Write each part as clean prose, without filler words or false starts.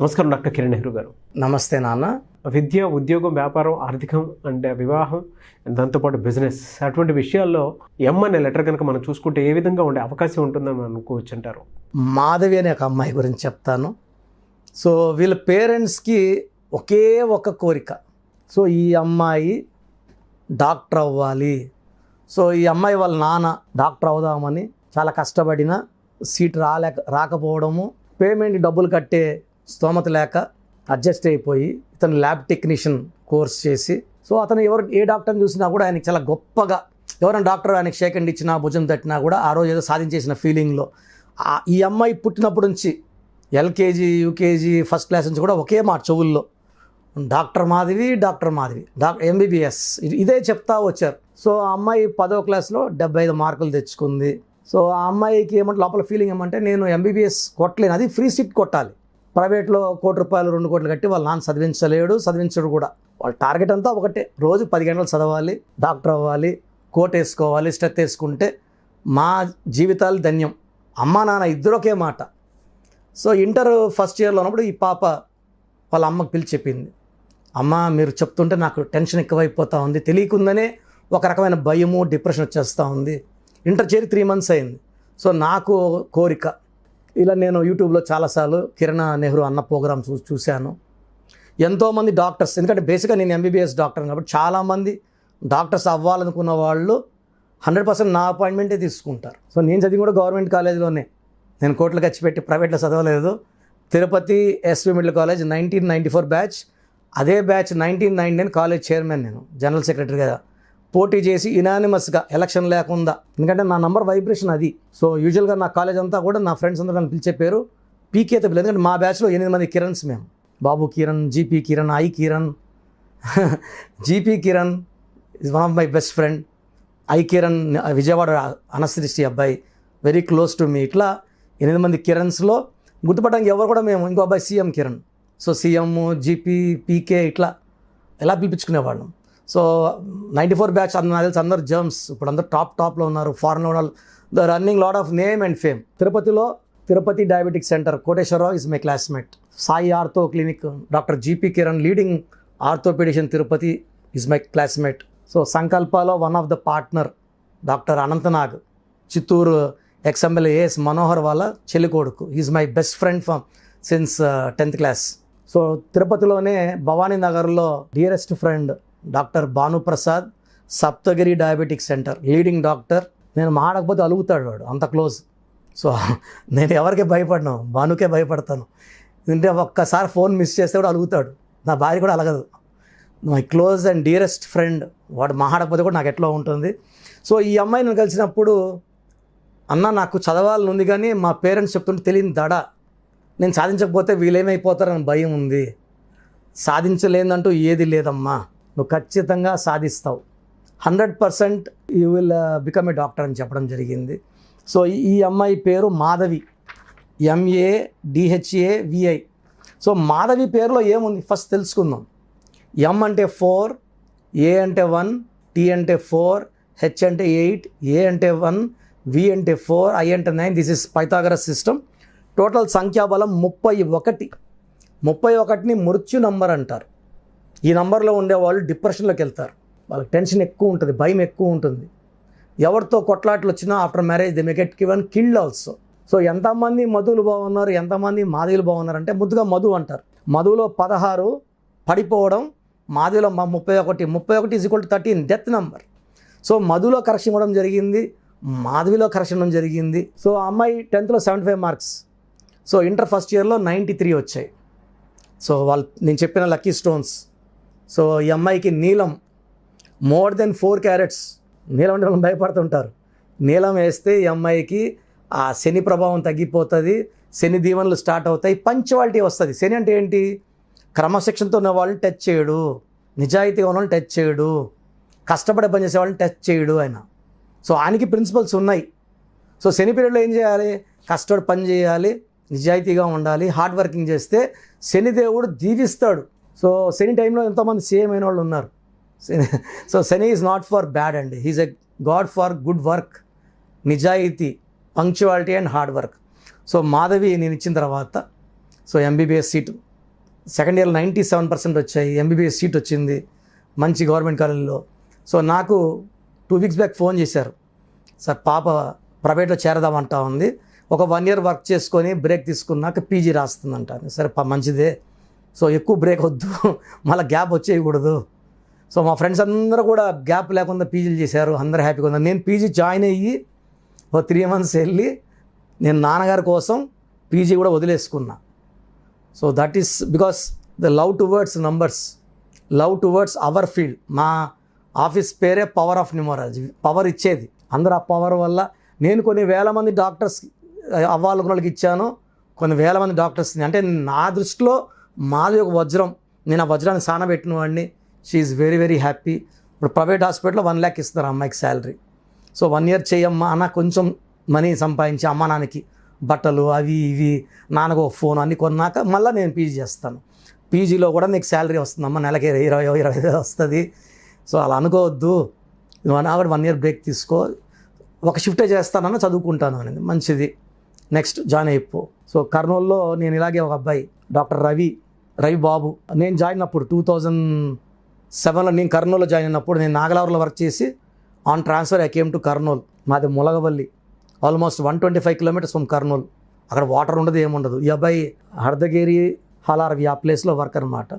నమస్కారం డాక్టర్ కిరణ్ నెహ్రూ గారు. నమస్తే నాన్న. విద్య, ఉద్యోగం, వ్యాపారం, ఆర్థికం అంటే వివాహం, దాంతోపాటు బిజినెస్ అటువంటి విషయాల్లో ఎం అనే లెటర్ కనుక మనం చూసుకుంటే ఏ విధంగా ఉండే అవకాశం ఉంటుందని మనం అనుకోవచ్చు అంటారు? మాధవి అనే ఒక అమ్మాయి గురించి చెప్తాను. సో వీళ్ళ పేరెంట్స్కి ఒకే ఒక కోరిక. సో ఈ అమ్మాయి డాక్టర్ అవ్వాలి. సో ఈ అమ్మాయి వాళ్ళ నాన్న డాక్టర్ అవుదామని చాలా కష్టపడిన సీట్ రాకపోవడము, పేమెంట్ డబ్బులు కట్టే స్తోమత లేక అడ్జస్ట్ అయిపోయి ఇతను ల్యాబ్ టెక్నీషియన్ కోర్స్ చేసి, సో అతను ఏ డాక్టర్ని చూసినా కూడా ఆయనకి చాలా గొప్పగా, ఎవరైనా డాక్టర్ ఆయనకి షేక్ హ్యాండ్ ఇచ్చినా, భుజం తట్టినా కూడా ఆ రోజు ఏదో సాధించేసిన ఫీలింగ్లో ఈ అమ్మాయి పుట్టినప్పటి నుంచి ఎల్కేజీ, యూకేజీ, ఫస్ట్ క్లాస్ నుంచి కూడా ఒకే మాట చెవుల్లో doctor Madhavi, doctor Madhavi, MBBS ఇదే చెప్తా వచ్చారు. సో ఆ అమ్మాయి 10వ క్లాస్లో 75 మార్కులు తెచ్చుకుంది. సో ఆ అమ్మాయికి ఏమంటే లోపల ఫీలింగ్ ఏమంటే, నేను ఎంబీబీఎస్ కొట్టలేను, అది ఫ్రీ సీట్ కొట్టాలి. ప్రైవేట్లో ₹1 కోటి 2 కోట్లు కట్టి వాళ్ళ నాన్న చదివించడు కూడా. వాళ్ళ టార్గెట్ అంతా ఒకటే, రోజు 10 గంటలు చదవాలి, డాక్టర్ అవ్వాలి, కోట్ వేసుకోవాలి, స్టెత్ వేసుకుంటే మా జీవితాలు ధన్యం. అమ్మ నాన్న ఇద్దరు ఒకే మాట. సో ఇంటర్ ఫస్ట్ ఇయర్లో ఉన్నప్పుడు ఈ పాప వాళ్ళ అమ్మకి పిలిచి చెప్పింది, అమ్మ మీరు చెప్తుంటే నాకు టెన్షన్ ఎక్కువైపోతూ ఉంది, తెలియకుండానే ఒక రకమైన భయము, డిప్రెషన్ వచ్చేస్తూ ఉంది. ఇంటర్ చేరి 3 months అయింది. సో నాకు కోరిక, ఇలా నేను యూట్యూబ్లో చాలాసార్లు కిరణ్ నెహ్రూ అన్న ప్రోగ్రామ్ చూశాను. ఎంతోమంది డాక్టర్స్, ఎందుకంటే బేసిక్గా నేను ఎంబీబీఎస్ డాక్టర్ కాబట్టి చాలామంది డాక్టర్స్ అవ్వాలనుకున్న వాళ్ళు 100% నా అపాయింట్మెంటే తీసుకుంటారు. సో నేను చదివి కూడా గవర్నమెంట్ కాలేజీలోనే, నేను కోట్లు ఖర్చు పెట్టి ప్రైవేట్లో చదవలేదు. Tirupati SV middle college 1994 batch, అదే బ్యాచ్ 1999 కాలేజ్ చైర్మన్, నేను జనరల్ సెక్రటరీగా పోటీ చేసి యునానిమస్గా ఎలక్షన్ లేకుండా, ఎందుకంటే నా నంబర్ వైబ్రేషన్ అది. సో యూజువల్గా నా కాలేజ్ అంతా కూడా నా ఫ్రెండ్స్ అందరూ నన్ను పిలిచే పేరు పీకేతో పిల్లలు, ఎందుకంటే మా బ్యాచ్లో 8 మంది కిరణ్స్ మేము. Babu Kiran, GP Kiran, I Kiran. GP Kiran is one of my best friend. I Kiran Vijayawada anaesthetist అబ్బాయి, వెరీ క్లోజ్ టు మీ. ఇట్లా 8 మంది కిరణ్స్లో గుర్తుపట్టడానికి ఎవరు కూడా మేము, ఇంకో అబ్బాయి CM Kiran. So CM, GP, PK ఇట్లా ఎలా పిలిపించుకునేవాళ్ళం. సో 94 బ్యాచ్ అందరు జర్మ్స్, ఇప్పుడు అందరు టాప్లో ఉన్నారు. ఫారెన్లో ఉన్న the running lot of name and fame. Tirupati diabetic centre Koteswararao is my classmate. Sai ortho clinic doctor GP Kiran, leading orthopedician Tirupati, is my classmate. So సంకల్పాలో one of the partner doctor Anantnag, Chittoor ex MLA AS Manohar వాళ్ళ చెల్లి కొడుకు, is my best friend from since 10th class. So తిరుపతిలోనే భవానీ నగర్లో dearest friend doctor Bhanuprasad, Saptagiri diabetic centre leading doctor. నేను మాడకపోతే అలుగుతాడు వాడు, అంత క్లోజ్. సో నేను ఎవరికి భయపడను, భానుకే భయపడతాను. ఎందుకంటే ఒక్కసారి ఫోన్ మిస్ చేస్తే కూడా అలుగుతాడు. నా భార్య కూడా అలగదు. My close and dearest friend, వాడు మాట్లాడకపోతే కూడా నాకు ఎట్లా ఉంటుంది. సో ఈ అమ్మాయి నేను కలిసినప్పుడు, అన్న నాకు చదవాలని ఉంది కానీ మా పేరెంట్స్ చెప్తుంటే తెలియని దడ, నేను సాధించకపోతే వీళ్ళేమైపోతారని భయం ఉంది. సాధించలేదంటూ ఏది లేదమ్మా, నువ్వు ఖచ్చితంగా సాధిస్తావు, 100% you will become a doctor అని చెప్పడం జరిగింది. సో ఈ అమ్మాయి పేరు మాధవి, MADHAVI. సో మాధవి పేరులో ఏముంది ఫస్ట్ తెలుసుకుందాం. M అంటే 4, A అంటే 1, T అంటే 4, H అంటే 8, A అంటే 1, V అంటే 4, I అంటే 9. This is Pythagoras system. Total సంఖ్యాబలం 31ని మృత్యు నంబర్ అంటారు. ఈ నంబర్లో ఉండేవాళ్ళు డిప్రెషన్లోకి వెళ్తారు, వాళ్ళకి టెన్షన్ ఎక్కువ ఉంటుంది, భయం ఎక్కువ ఉంటుంది. ఎవరితో కొట్లాట్లు వచ్చినా after marriage they may get given killed also. So ఎంతమంది మధువులు బాగున్నారు, ఎంతమంది మాధవులు బాగున్నారు అంటే, ముద్దుగా మధు అంటారు. మధువులో 16 పడిపోవడం, మాధవిలో 31 is equal to 13 death number. So మధులో కరెక్షన్ ఇవ్వడం జరిగింది, మాధవిలో కరెక్షన్ ఇవ్వడం జరిగింది. సో ఆ అమ్మాయి 10th లో 75 మార్క్స్. సో ఇంటర్ ఫస్ట్ ఇయర్లో 93 వచ్చాయి. సో నేను చెప్పిన లక్కీ స్టోన్స్. సో ఈ అమ్మాయికి నీలం మోర్ దెన్ 4 carats. నీలం అంటే వాళ్ళు భయపడుతుంటారు. నీలం వేస్తే ఈ అమ్మాయికి ఆ శని ప్రభావం తగ్గిపోతుంది, శని దీవెనలు స్టార్ట్ అవుతాయి, పంచువాలిటీ వస్తుంది. శని అంటే ఏంటి? క్రమశిక్షణతో ఉన్న వాళ్ళని టచ్ చేయడు, నిజాయితీగా ఉన్న వాళ్ళని టచ్ చేయడు, కష్టపడే పని చేసే వాళ్ళని టచ్ చేయడు ఆయన. సో ఆయనకి ప్రిన్సిపల్స్ ఉన్నాయి. సో శని పీరియడ్లో ఏం చేయాలి? కష్టపడి పని చేయాలి, నిజాయితీగా ఉండాలి, హార్డ్ వర్కింగ్ చేస్తే శనిదేవుడు దీవిస్తాడు. సో శని టైంలో ఎంతోమంది సీఎం అయిన వాళ్ళు ఉన్నారు. So Shani is not for bad అండి, he's a god for good work, నిజాయితీ, punctuality and hard work. So Madhavi నేను ఇచ్చిన తర్వాత so MBBS seat second year 97% వచ్చాయి, ఎంబీబీఎస్ సీట్ వచ్చింది మంచి గవర్నమెంట్ కాలేజీలో. సో నాకు 2 weeks బ్యాక్ ఫోన్ చేశారు, సార్ పాప ప్రైవేట్లో చేరదామంటా ఉంది, ఒక 1 year వర్క్ చేసుకొని బ్రేక్ తీసుకున్నాక పీజీ రాస్తుందంట. సరే మంచిదే, సో ఎక్కువ బ్రేక్ వద్దు, మళ్ళీ గ్యాప్ వచ్చేయకూడదు. సో మా ఫ్రెండ్స్ అందరూ కూడా గ్యాప్ లేకుండా పీజీలు చేశారు, అందరూ హ్యాపీగా ఉన్నారు. నేను పీజీ జాయిన్ అయ్యి 3 months వెళ్ళి నేను నాన్నగారి కోసం పీజీ కూడా వదిలేసుకున్నా. So that is because the love towards numbers, love towards our field. మా ఆఫీస్ పేరే పవర్ ఆఫ్ న్యూమరాలజీ, పవర్ ఇచ్చేది. అందరూ ఆ పవర్ వల్ల నేను కొన్ని వేల మంది డాక్టర్స్ అవ్వాలనుకున్న వాళ్ళకి ఇచ్చాను, కొన్ని వేల మంది డాక్టర్స్ని. అంటే నా దృష్టిలో మాది ఒక వజ్రం, నేను ఆ వజ్రాన్ని సానబెట్టిన వాడిని. She very very happy. ఇప్పుడు ప్రైవేట్ హాస్పిటల్లో 1 lakh ఇస్తున్నారు అమ్మాయికి శాలరీ. సో 1 year చేయమ్మా అన్న, కొంచెం మనీ సంపాదించి అమ్మ నాన్నకి బట్టలు అవి ఇవి, నాన్నకు ఒక ఫోన్ అన్నీ కొన్నాక మళ్ళీ నేను పీజీ చేస్తాను. పీజీలో కూడా నీకు శాలరీ వస్తుందమ్మా, నెలకి 20-25 వస్తుంది. సో అలా అనుకోవద్దు, నువ్వు అన్నా కూడా 1 year బ్రేక్ తీసుకో, ఒక షిఫ్టే చేస్తానన్నా చదువుకుంటాను అనేది. మంచిది, నెక్స్ట్ జాయిన్ అయిపో. సో కర్నూలులో నేను ఇలాగే ఒక అబ్బాయి డాక్టర్ రవి బాబు, నేను జాయిన్ అయినప్పుడు 2007లో నేను కర్నూలులో జాయిన్ అయినప్పుడు నేను నాగలావరంలో వర్క్ చేసి on transfer I came to Kurnool. మాది ములగవల్లి, ఆల్మోస్ట్ 125 kilometers ఫ్రమ్ కర్నూలు. అక్కడ వాటర్ ఉండదు, ఏముండదు. ఈ అబ్బాయి హర్దగిరి హలారవి ఆ ప్లేస్లో వర్క్ అనమాట.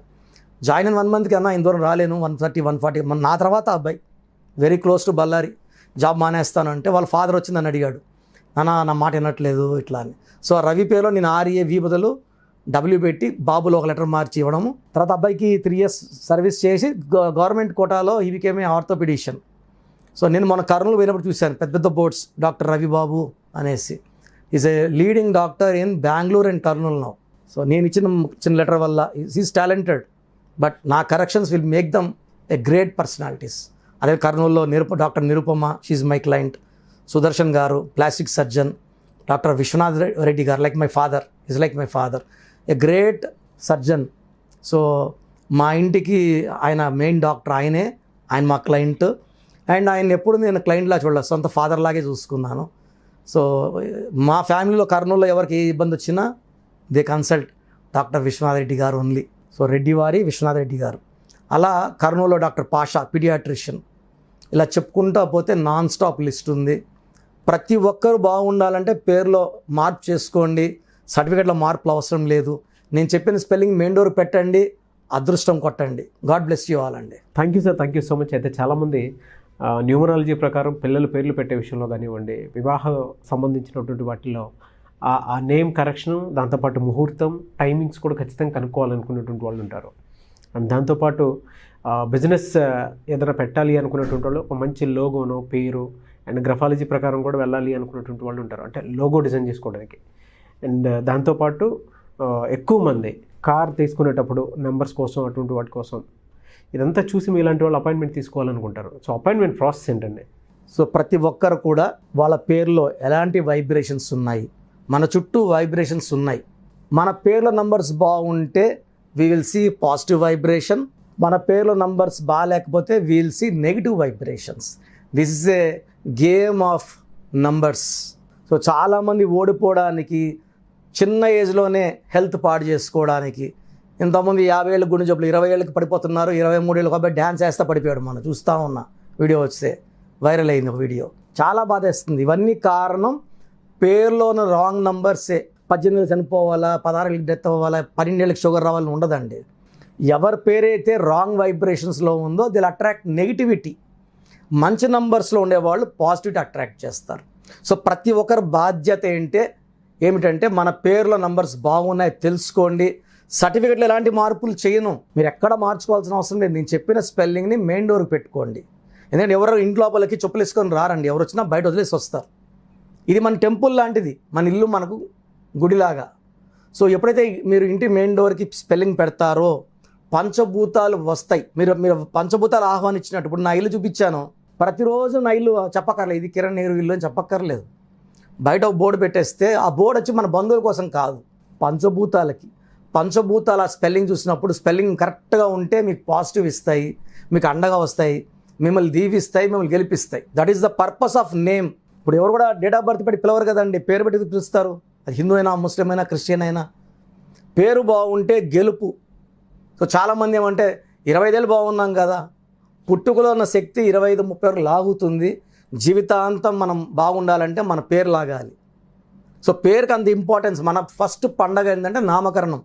జాయిన్ అయిన 1 monthకి అన్నా ఇంత దూరం రాలేను, 130-140. నా తర్వాత అబ్బాయి very close to Ballari, job మానేస్తాను అంటే వాళ్ళ ఫాదర్ వచ్చి నన్ను అడిగాడు, నా మాట వినట్లేదు ఇట్లా అని. సో రవి పేరులో నేను RAV బదులు W పెట్టి బాబులో ఒక లెటర్ మార్చి ఇవ్వడము. తర్వాత అబ్బాయికి 3 years సర్వీస్ చేసి గవర్నమెంట్ కోటాలో ఈ బికేమ్ ఆర్థోపెడిషియన్. సో నేను మన కర్నూలు పోయినప్పుడు చూశాను పెద్ద పెద్ద బోర్డ్స్, డాక్టర్ రవి బాబు అనేసి. Is a leading doctor in Bengaluru and Kurnool now. So నేను ఇచ్చిన లెటర్ వల్ల ఈజ్ టాలెంటెడ్, బట్ నా corrections will make them a great personalities. అదే కర్నూలులో doctor Nirupama, she's my client. Sudarshan garu plastic surgeon, doctor Vishwanath Reddy garu like my father, is like my father, a great surgeon. So మా ఇంటికి ఆయన main doctor, ఆయన మా client. And ఆయన ఎప్పుడు నేను క్లయింట్లా చూడలేదు, సొంత ఫాదర్ లాగే చూసుకున్నాను. సో మా ఫ్యామిలీలో కర్నూలులో ఎవరికి ఏ ఇబ్బంది వచ్చినా they consult doctor Vishwanath Reddy గారు ఓన్లీ. సో రెడ్డి వారి విశ్వనాథ్ రెడ్డి గారు. అలా కర్నూలులో డాక్టర్ పాషా పీడియాట్రిషియన్. ఇలా చెప్పుకుంటా పోతే నాన్ స్టాప్ లిస్ట్ ఉంది. ప్రతి ఒక్కరు బాగుండాలంటే పేరులో మార్పు చేసుకోండి, సర్టిఫికేట్లో మార్పులు అవసరం లేదు. నేను చెప్పిన స్పెల్లింగ్ మెయిన్ డోర్ పెట్టండి, అదృష్టం కొట్టండి. గాడ్ బ్లెస్ యూ ఆల్ అండి. Thank you sir, thank you so much. అయితే చాలామంది న్యూమరాలజీ ప్రకారం పిల్లల పేర్లు పెట్టే విషయంలో కానివ్వండి, వివాహ సంబంధించినటువంటి వాటిల్లో ఆ నేమ్ కరెక్షను, దాంతోపాటు ముహూర్తం, టైమింగ్స్ కూడా ఖచ్చితంగా కనుక్కోవాలనుకునేటువంటి వాళ్ళు ఉంటారు. అండ్ దాంతోపాటు బిజినెస్ ఏదైనా పెట్టాలి అనుకునేటువంటి వాళ్ళు ఒక మంచి లోగోనో పేరు అండ్ గ్రఫాలజీ ప్రకారం కూడా వెళ్ళాలి అనుకునేటువంటి వాళ్ళు ఉంటారు, అంటే లోగో డిజైన్ చేసుకోవడానికి. అండ్ దాంతోపాటు ఎక్కువ మంది కార్ తీసుకునేటప్పుడు నెంబర్స్ కోసం అటువంటి వాటి కోసం ఇదంతా చూసి మీలాంటి వాళ్ళు అపాయింట్మెంట్ తీసుకోవాలనుకుంటారు. సో అపాయింట్మెంట్ ప్రాసెస్ ఏంటండి? సో ప్రతి ఒక్కరు కూడా వాళ్ళ పేరులో ఎలాంటి వైబ్రేషన్స్ ఉన్నాయి, మన చుట్టూ వైబ్రేషన్స్ ఉన్నాయి. మన పేర్ల నంబర్స్ బాగుంటే we will see positive vibration, మన పేర్ల నంబర్స్ బాగాలేకపోతే we will see negative vibrations. This is a game of numbers. So చాలామంది ఓడిపోవడానికి, చిన్న ఏజ్లోనే హెల్త్ పాడు చేసుకోవడానికి, ఇంతమంది 50 ఏళ్ళకి గుండె జబ్బులు 20 ఏళ్ళకి పడిపోతున్నారు, 23 ఏళ్ళకి అబ్బాయి డ్యాన్స్ వేస్తే పడిపోయాడు. మనం చూస్తూ ఉన్నా వీడియో వస్తే వైరల్ అయింది ఒక వీడియో, చాలా బాధేస్తుంది. ఇవన్నీ కారణం పేరులోని రాంగ్ నంబర్సే. 18 ఏళ్ళు చనిపోవాలా, 16 ఏళ్ళకి డెత్ అవ్వాలా, 12 ఏళ్ళకి షుగర్ రావాలని ఉండదండి. ఎవరి పేరైతే రాంగ్ వైబ్రేషన్స్లో ఉందో దిల్ అట్రాక్ట్ నెగిటివిటీ. మంచి నంబర్స్లో ఉండేవాళ్ళు పాజిటివిటీ అట్రాక్ట్ చేస్తారు. సో ప్రతి ఒక్కరి బాధ్యత ఏమిటంటే మన పేర్ల నంబర్స్ బాగున్నాయి తెలుసుకోండి. సర్టిఫికెట్లో ఎలాంటి మార్పులు చేయను, మీరు ఎక్కడ మార్చుకోవాల్సిన అవసరం లేదు. నేను చెప్పిన స్పెల్లింగ్ని మెయిన్ డోర్కి పెట్టుకోండి. ఎందుకంటే ఎవరో ఇంట్లోపలికి చెప్పులు వేసుకొని రారండి, ఎవరు వచ్చినా బయట వదిలేసి వస్తారు. ఇది మన టెంపుల్ లాంటిది, మన ఇల్లు మనకు గుడిలాగా. సో ఎప్పుడైతే మీరు ఇంటి మెయిన్ డోర్కి స్పెల్లింగ్ పెడతారో పంచభూతాలు వస్తాయి. మీరు పంచభూతాలు ఆహ్వానించినట్టు. ఇప్పుడు నా ఇల్లు చూపించాను, ప్రతిరోజు నా ఇల్లు చెప్పక్కర్లేదు, ఇది కిరణ్ నెహ్రూ ఇల్లు అని చెప్పక్కర్లేదు. బయట ఒక బోర్డు పెట్టేస్తే ఆ బోర్డు వచ్చి మన బంధువుల కోసం కాదు, పంచభూతాలకి. పంచభూతాల స్పెల్లింగ్ చూసినప్పుడు స్పెల్లింగ్ కరెక్ట్గా ఉంటే మీకు పాజిటివ్ ఇస్తాయి, మీకు అండగా వస్తాయి, మిమ్మల్ని దీవిస్తాయి, మిమ్మల్ని గెలిపిస్తాయి. That is the purpose of name. ఇప్పుడు ఎవరు కూడా డేట్ ఆఫ్ బర్త్ పెట్టి పిలవరు కదండి, పేరు పెట్టి పిలుస్తారు. అది హిందూ అయినా, ముస్లిం అయినా, క్రిస్టియన్ అయినా. పేరు బాగుంటే గెలుపు, సో చాలామంది ఏమంటే 25 ఏళ్ళు బాగున్నాం కదా, పుట్టుకలో ఉన్న శక్తి 25-30 వరకు లాగుతుంది. జీవితాంతం మనం బాగుండాలంటే మన పేరు లాగాలి. సో పేరుకి అంత ఇంపార్టెన్స్. మన ఫస్ట్ పండగ ఏంటంటే నామకరణం.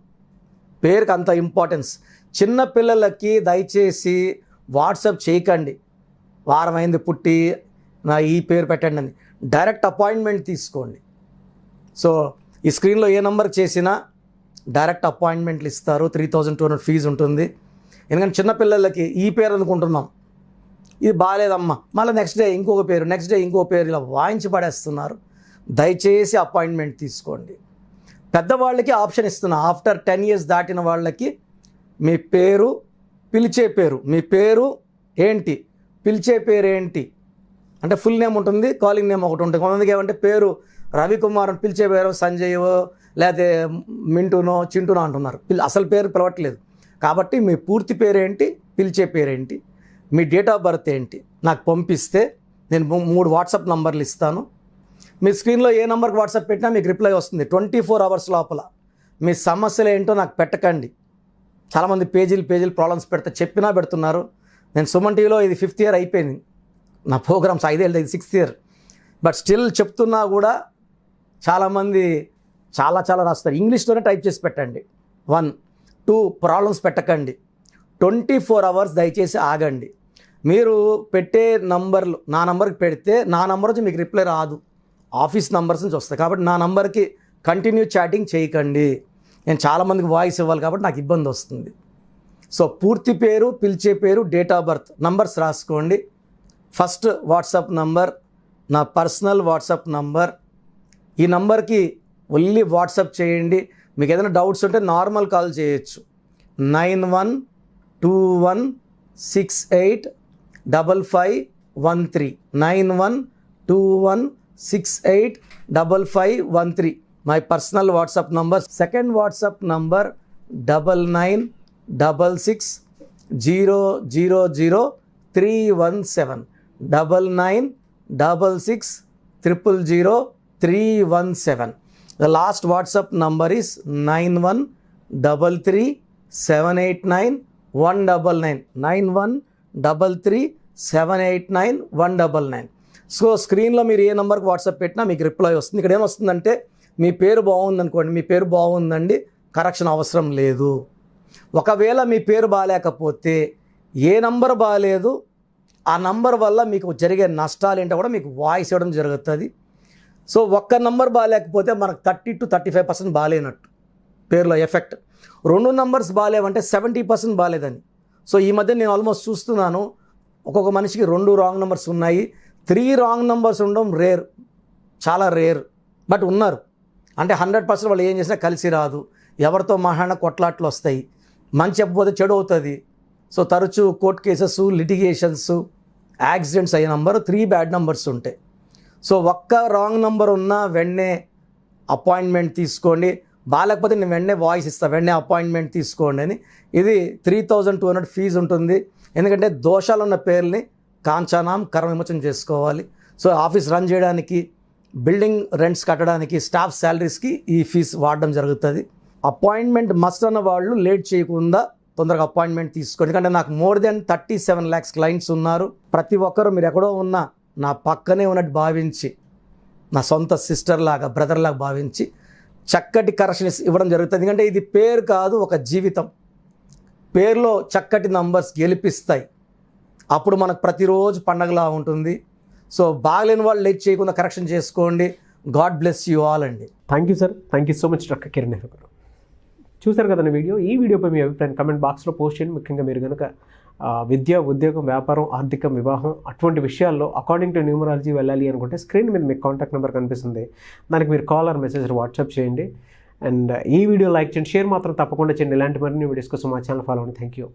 పేరుకి అంత ఇంపార్టెన్స్. చిన్న పిల్లలకి దయచేసి వాట్సాప్ చేయకండి, వారం అయింది పుట్టి నా ఈ పేరు పెట్టండి అని. డైరెక్ట్ అపాయింట్మెంట్ తీసుకోండి. సో ఈ స్క్రీన్లో ఏ నెంబర్కి చేసినా డైరెక్ట్ అపాయింట్మెంట్లు ఇస్తారు. 3200 ఫీజు ఉంటుంది. ఎందుకంటే చిన్నపిల్లలకి ఈ పేరు అనుకుంటున్నాం, ఇది బాగాలేదమ్మా, మళ్ళీ నెక్స్ట్ డే ఇంకొక పేరు, నెక్స్ట్ డే ఇంకో పేరు, ఇలా వాయించి పడేస్తున్నారు. దయచేసి అపాయింట్మెంట్ తీసుకోండి. పెద్దవాళ్ళకి ఆప్షన్ ఇస్తున్నా, ఆఫ్టర్ 10 years దాటిన వాళ్ళకి మీ పేరు, పిలిచే పేరు, మీ పేరు ఏంటి, పిలిచే పేరు ఏంటి అంటే ఫుల్ నేమ్ ఉంటుంది, కాలింగ్ నేమ్ ఒకటి ఉంటుంది. కొంతమందికి ఏమంటే పేరు రవికుమార్ అని పిలిచే పేరు సంజయ్ లేకపోతే మింటూనో చింటూనో అంటున్నారు. అసలు పేరు పిలవట్లేదు. కాబట్టి మీ పూర్తి పేరేంటి, పిలిచే పేరేంటి, మీ డేట్ ఆఫ్ బర్త్ ఏంటి నాకు పంపిస్తే నేను 3 వాట్సాప్ నంబర్లు ఇస్తాను. మీ స్క్రీన్లో ఏ నెంబర్కి వాట్సాప్ పెట్టినా మీకు రిప్లై వస్తుంది 24 hours లోపల. మీ సమస్యలు ఏంటో నాకు పెట్టకండి. చాలామంది పేజీలు ప్రాబ్లమ్స్ చెప్పినా పెడుతున్నారు. నేను సుమన్ టీవీలో ఇది 5th year అయిపోయింది నా ప్రోగ్రామ్స్, 5 ఏళ్ళు, ఇది 6th year. బట్ స్టిల్ చెప్తున్నా కూడా చాలామంది చాలా రాస్తారు. ఇంగ్లీష్లోనే టైప్ చేసి పెట్టండి. 1, 2 ప్రాబ్లమ్స్ పెట్టకండి. 24 hours దయచేసి ఆగండి. మీరు పెట్టే నంబర్లు నా నంబర్కి పెడితే నా నంబర్ నుంచి మీకు రిప్లై రాదు, ఆఫీస్ నంబర్స్ నుంచి వస్తాయి. కాబట్టి నా నంబర్కి కంటిన్యూ చాటింగ్ చేయకండి. నేను చాలామందికి వాయిస్ ఇవ్వాలి కాబట్టి నాకు ఇబ్బంది వస్తుంది. సో పూర్తి పేరు, పిలిచే పేరు, డేట్ ఆఫ్ బర్త్, నంబర్స్ రాసుకోండి. ఫస్ట్ వాట్సాప్ నంబర్ నా పర్సనల్ వాట్సాప్ నంబర్. ఈ నంబర్కి ఓన్లీ వాట్సాప్ చేయండి. మీకు ఏదైనా డౌట్స్ ఉంటే నార్మల్ కాల్ చేయొచ్చు. 9121685513 9121685513 my personal WhatsApp number. Second WhatsApp number 9966000317 9966000317. The last WhatsApp number is 9133789199 9133789199. So స్క్రీన్లో మీరు ఏ నెంబర్కి వాట్సాప్ పెట్టినా మీకు రిప్లై వస్తుంది. ఇక్కడ ఏమొస్తుందంటే మీ పేరు బాగుందనుకోండి, మీ పేరు బాగుందండి, కరెక్షన్ అవసరం లేదు. ఒకవేళ మీ పేరు బాగాలేకపోతే ఏ నంబర్ బాగాలేదు ఆ నంబర్ వల్ల మీకు జరిగే నష్టాలు ఏంటో కూడా మీకు వాయిస్ ఇవ్వడం జరుగుతుంది. సో ఒక్క నంబర్ బాగాలేకపోతే మనకు 30 to 35% బాగాలేనట్టు పేరులో ఎఫెక్ట్. 2 నంబర్స్ బాగాలేవంటే 70% బాగాలేదని. సో ఈ మధ్య నేను ఆల్మోస్ట్ చూస్తున్నాను, ఒక్కొక్క మనిషికి 2 రాంగ్ నెంబర్స్ ఉన్నాయి. 3 రాంగ్ నెంబర్స్ ఉండడం రేర్, చాలా రేర్. బట్ ఉన్నారు. అంటే 100% వాళ్ళు ఏం చేసినా కలిసి రాదు. ఎవరితో మాట్లాడినా కొట్లాట్లు వస్తాయి. మంచి చెప్పకపోతే చెడు అవుతుంది. సో తరచూ కోర్టు కేసెస్, లిటిగేషన్స్, యాక్సిడెంట్స్ అయ్యే నంబర్ 3 బ్యాడ్ నెంబర్స్ ఉంటాయి. సో ఒక్క రాంగ్ నెంబర్ ఉన్నా వెంటనే అపాయింట్మెంట్ తీసుకోండి. బాగాలేకపోతే నేను వెంటనే వాయిస్ ఇస్తాను, వెంటనే అపాయింట్మెంట్ తీసుకోండి అని. ఇది 3200 ఫీజు ఉంటుంది. ఎందుకంటే దోషాలు ఉన్న పేర్లని కాంచానాం కర్మ విమోచన చేసుకోవాలి. సో ఆఫీస్ రన్ చేయడానికి, బిల్డింగ్ రెంట్స్ కట్టడానికి, స్టాఫ్ శాలరీస్కి ఈ ఫీజు వాడడం జరుగుతుంది. అపాయింట్మెంట్ మస్ట్ అన్న వాళ్ళు లేట్ చేయకుండా తొందరగా అపాయింట్మెంట్ తీసుకోండి. ఎందుకంటే నాకు మోర్ దెన్ 37 lakhs క్లయింట్స్ ఉన్నారు. ప్రతి ఒక్కరు మీరు ఎక్కడో ఉన్నా నా పక్కనే ఉన్నట్టు భావించి, నా సొంత సిస్టర్ లాగా, బ్రదర్ లాగా భావించి చక్కటి కరెక్షన్స్ ఇవ్వడం జరుగుతుంది. ఎందుకంటే ఇది పేరు కాదు, ఒక జీవితం. పేరులో చక్కటి నంబర్స్ గెలిపిస్తాయి. అప్పుడు మనకు ప్రతిరోజు పండగలా ఉంటుంది. సో బాగలేని వాళ్ళు లేట్ చేయకుండా కరెక్షన్ చేసుకోండి. గాడ్ బ్లెస్ యూ ఆల్ అండి. Thank you sir. Thank you so much doctor Kiran Nehru గారు. చూసారు కదండి వీడియో. ఈ వీడియోపై మీ అభిప్రాయం కమెంట్ బాక్స్లో పోస్ట్ చేయండి. ముఖ్యంగా మీరు కనుక విద్య, ఉద్యోగం, వ్యాపారం, ఆర్థికం, వివాహం అటువంటి విషయాల్లో అకార్డింగ్ టు న్యూమరాలజీ వెళ్ళాలి అనుకుంటే స్క్రీన్ మీద మీకు కాంటాక్ట్ నెంబర్ కనిపిస్తుంది. దానికి మీరు కాల్ ఆర్ మెసేజ్ వాట్సాప్ చేయండి. అండ్ ఈ వీడియో లైక్ చేయండి, షేర్ మాత్రం తప్పకుండా చేయండి. ఇలాంటి మరిన్ని వీడియోస్ కోసం మా ఛానల్ ఫాలో అవ్వండి. Thank you.